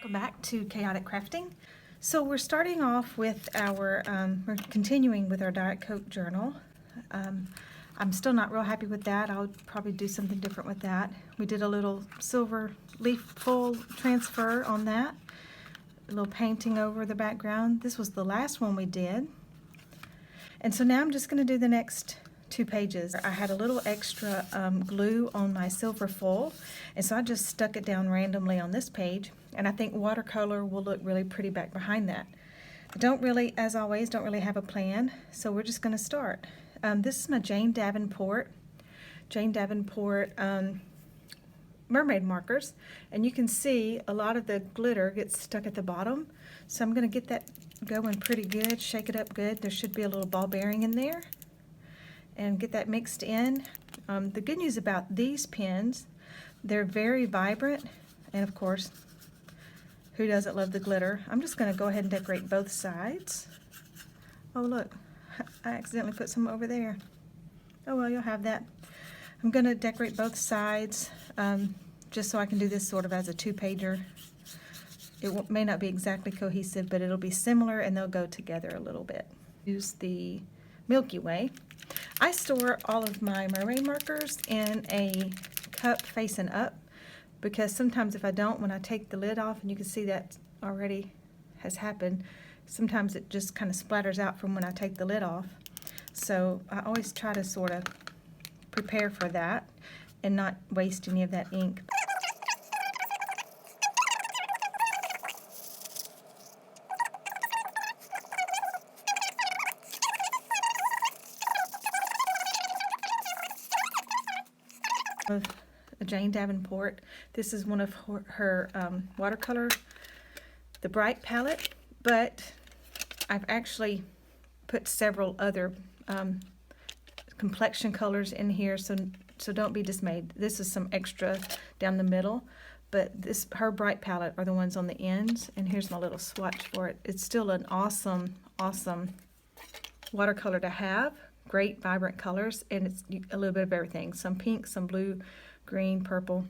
Welcome back to Chaotic Crafting. So we're starting off with our, we're continuing with our Diet Coke journal. I'm still not real happy with that. I'll probably do something different with that. We did a little silver leaf full transfer on that. A little painting over the background. This was the last one we did. And so now I'm just going to do the next 2 pages. I had a little extra glue on my silver foil, and so I just stuck it down randomly on this page, and I think watercolor will look really pretty back behind that. I don't really, as always, don't really have a plan, so we're just going to start. This is my Jane Davenport mermaid markers, and you can see a lot of the glitter gets stuck at the bottom, so I'm going to get that going pretty good, shake it up good. There should be a little ball bearing in there, and get that mixed in. The good news about these pens, they're very vibrant, and of course, who doesn't love the glitter? I'm just going to go ahead and decorate both sides. Oh look, I accidentally put some over there. Oh well, you'll have that. I'm going to decorate both sides just so I can do this sort of as a 2-pager. It may not be exactly cohesive, but it'll be similar and they'll go together a little bit. Use the Milky Way. I store all of my mermaid markers in a cup facing up, because sometimes if I don't, when I take the lid off, and you can see that already has happened, sometimes it just kind of splatters out from when I take the lid off. So I always try to sort of prepare for that and not waste any of that ink. Of Jane Davenport. This is one of her watercolor, the Bright palette, but I've actually put several other complexion colors in here, so don't be dismayed. This is some extra down the middle, but her Bright palette are the ones on the ends, and here's my little swatch for it. It's still an awesome watercolor to have. Great vibrant colors, and it's a little bit of everything. Some pink, some blue, green, purple.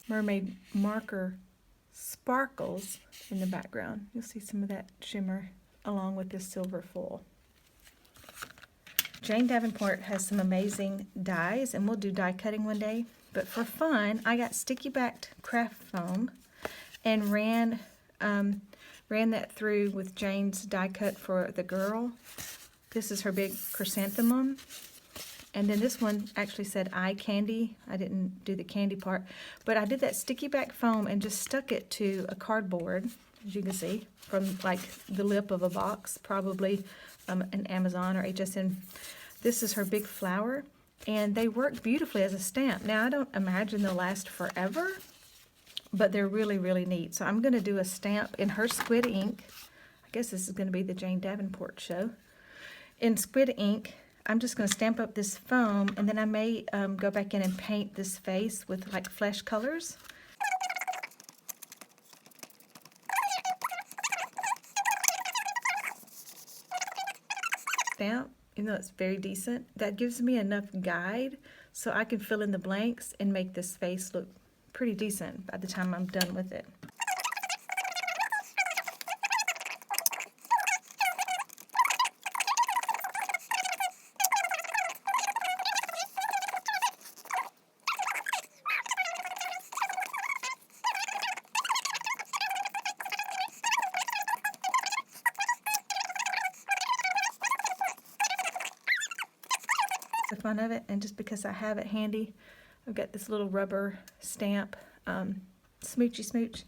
Mermaid marker sparkles in the background. You'll see some of that shimmer along with this silver foil. Jane Davenport has some amazing dies, and we'll do die cutting one day, but for fun I got sticky backed craft foam and ran that through with Jane's die cut for the girl. This is her big chrysanthemum. And then this one actually said eye candy. I didn't do the candy part, but I did that sticky back foam and just stuck it to a cardboard, as you can see, from like the lip of a box, probably an Amazon or HSN. This is her big flower, and they work beautifully as a stamp. Now, I don't imagine they'll last forever, but they're really, really neat. So I'm going to do a stamp in her squid ink. I guess this is going to be the Jane Davenport show. In squid ink, I'm just going to stamp up this foam, and then I may go back in and paint this face with like flesh colors. Stamp, even though it's very decent, that gives me enough guide so I can fill in the blanks and make this face look pretty decent by the time I'm done with it. The fun of it, and just because I have it handy, I've got this little rubber stamp, smoochy smooch.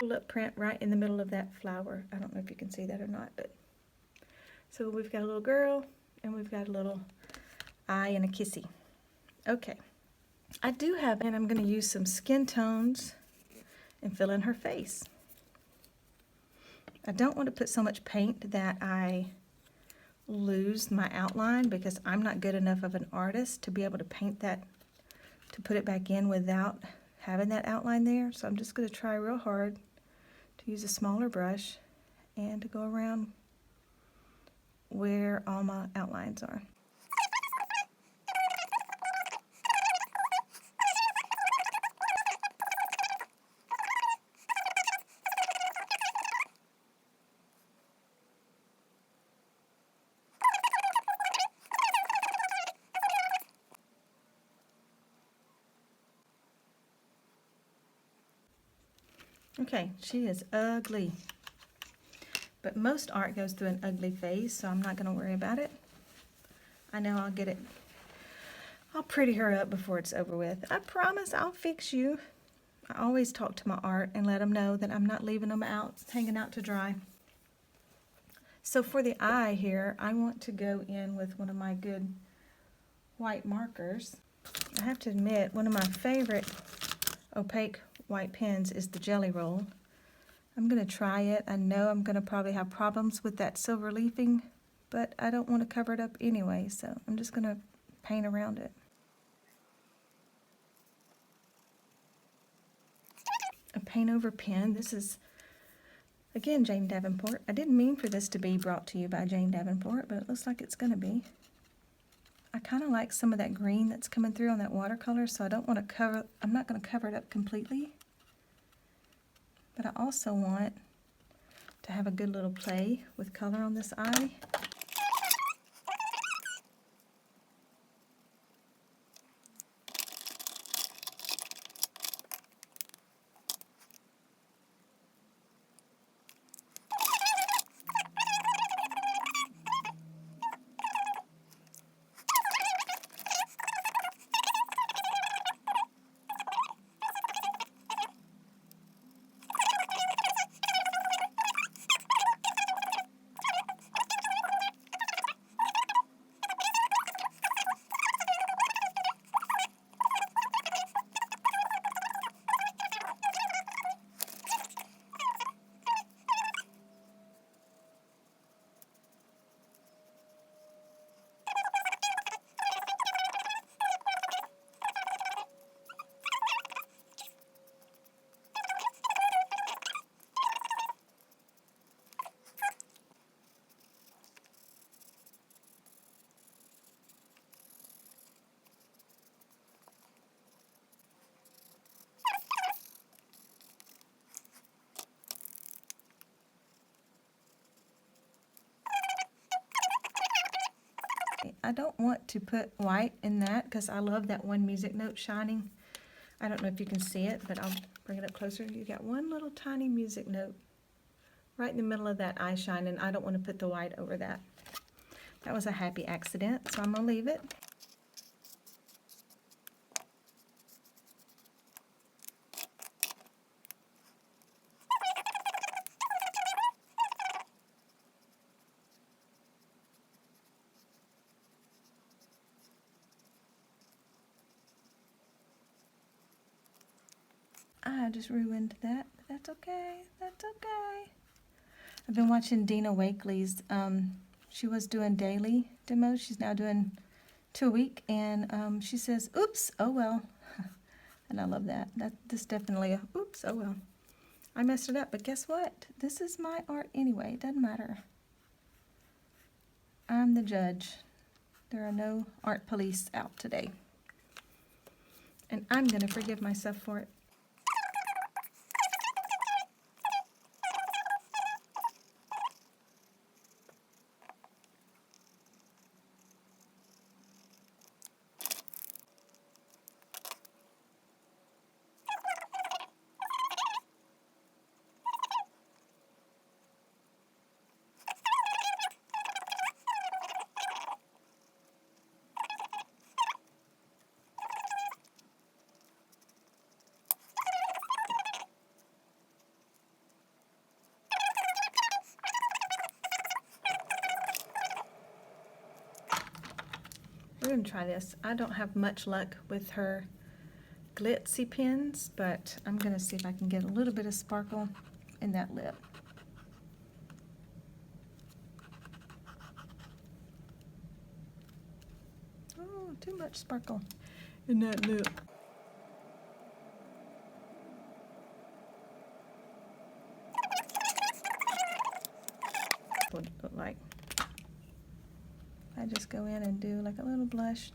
Pull-up print right in the middle of that flower. I don't know if you can see that or not, but so we've got a little girl and we've got a little eye and a kissy. Okay, I do have, and I'm going to use some skin tones and fill in her face. I don't want to put so much paint that I lose my outline, because I'm not good enough of an artist to be able to paint that, to put it back in without having that outline there. So I'm just going to try real hard to use a smaller brush and to go around where all my outlines are. Okay, she is ugly. But most art goes through an ugly phase, so I'm not going to worry about it. I know I'll get it. I'll pretty her up before it's over with. I promise I'll fix you. I always talk to my art and let them know that I'm not leaving them out, hanging out to dry. So for the eye here, I want to go in with one of my good white markers. I have to admit, one of my favorite opaque white pens is the Jelly Roll. I'm going to try it. I know I'm going to probably have problems with that silver leafing, but I don't want to cover it up anyway, so I'm just going to paint around it. A paint over pen. This is, again, Jane Davenport. I didn't mean for this to be brought to you by Jane Davenport, but it looks like it's going to be. I kind of like some of that green that's coming through on that watercolor, so I don't want to cover, I'm not going to cover it up completely. But I also want to have a good little play with color on this eye. I don't want to put white in that because I love that one music note shining. I don't know if you can see it, but I'll bring it up closer. You got one little tiny music note right in the middle of that eye shine, and I don't want to put the white over that. That was a happy accident, so I'm going to leave it. I just ruined that, but that's okay. That's okay. I've been watching Dina Wakely's. She was doing daily demos. She's now doing 2 a week, and she says, "Oops, oh well," and I love that. This definitely a oops, oh well. I messed it up, but guess what? This is my art anyway. It doesn't matter. I'm the judge. There are no art police out today, and I'm gonna forgive myself for it. We're going to try this. I don't have much luck with her glitzy pens, but I'm gonna see if I can get a little bit of sparkle in that lip. Oh, too much sparkle in that lip. What it look like. I just go in and do like a little blush.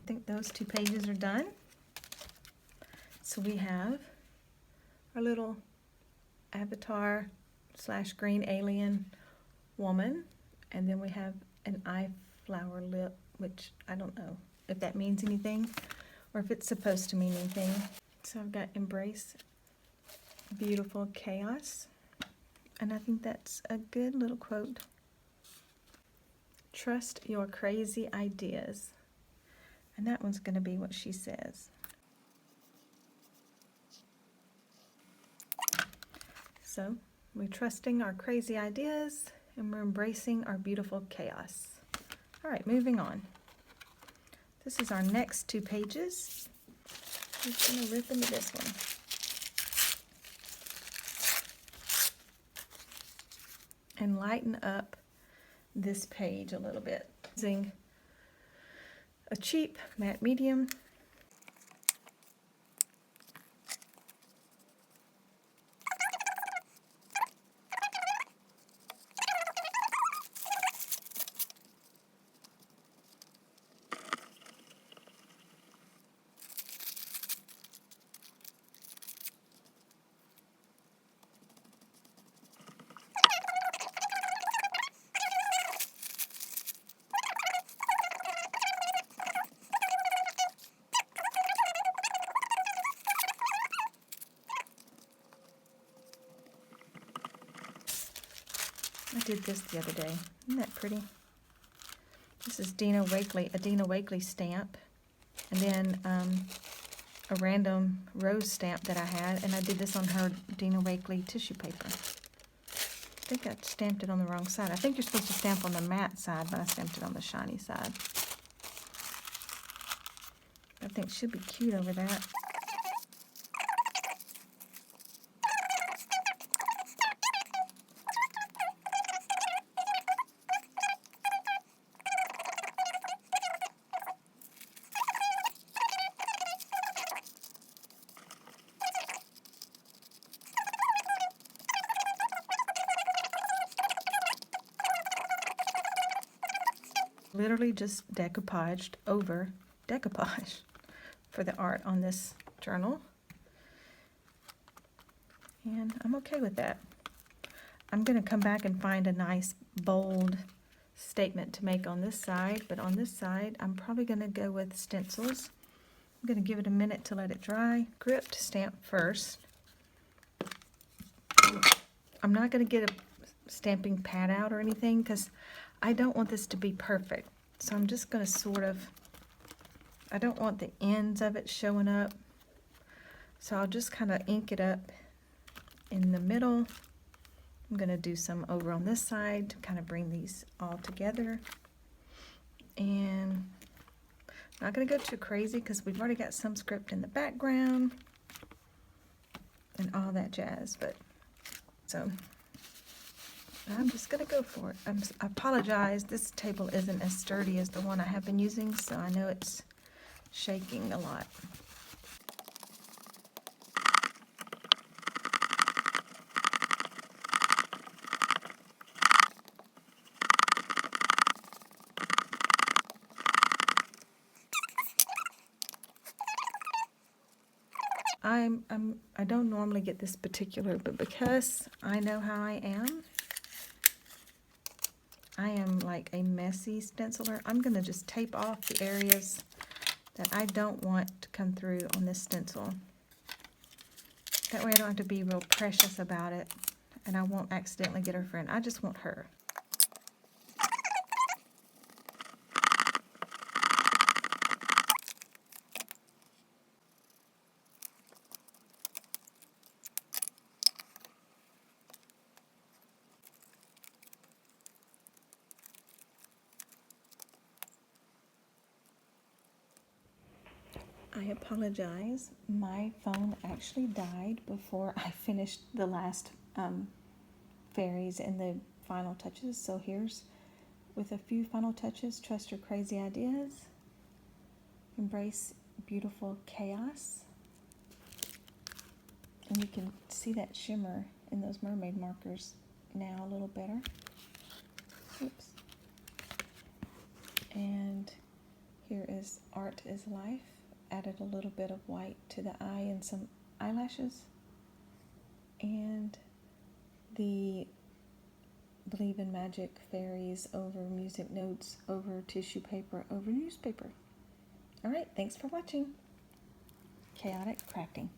I think those 2 pages are done. So we have our little avatar / green alien woman, and then we have an eye flower lip, which I don't know if that means anything or if it's supposed to mean anything. So I've got embrace beautiful chaos, and I think that's a good little quote. Trust your crazy ideas. And that one's going to be what she says. So we're trusting our crazy ideas and we're embracing our beautiful chaos. All right, moving on. This is our next 2 pages. I'm just going to rip into this one. And lighten up this page a little bit. Using a cheap matte medium. I did this the other day. Isn't that pretty? This is a Dina Wakley stamp, and then a random rose stamp that I had, and I did this on her Dina Wakley tissue paper. I think I stamped it on the wrong side. I think you're supposed to stamp on the matte side, but I stamped it on the shiny side. I think it should be cute over that. Literally just decoupaged over decoupage for the art on this journal, and I'm okay with that. I'm going to come back and find a nice bold statement to make on this side, but on this side I'm probably going to go with stencils. I'm going to give it a minute to let it dry. Gripped stamp first. I'm not going to get a stamping pad out or anything because I don't want this to be perfect. So I'm just going to sort of, I don't want the ends of it showing up. So I'll just kind of ink it up in the middle. I'm going to do some over on this side to kind of bring these all together. And I'm not going to go too crazy because we've already got some script in the background and all that jazz. But so I'm just going to go for it. I apologize, this table isn't as sturdy as the one I have been using, so I know it's shaking a lot. I don't normally get this particular, but because I know how I am like a messy stenciler. I'm going to just tape off the areas that I don't want to come through on this stencil. That way I don't have to be real precious about it, and I won't accidentally get her friend. I just want her. I apologize. My phone actually died before I finished the last fairies and the final touches. So here's, with a few final touches, trust your crazy ideas. Embrace beautiful chaos. And you can see that shimmer in those mermaid markers now a little better. Oops. And here is Art is Life. Added a little bit of white to the eye and some eyelashes. And the Believe in Magic fairies over music notes, over tissue paper, over newspaper. All right, thanks for watching. Chaotic Crafting.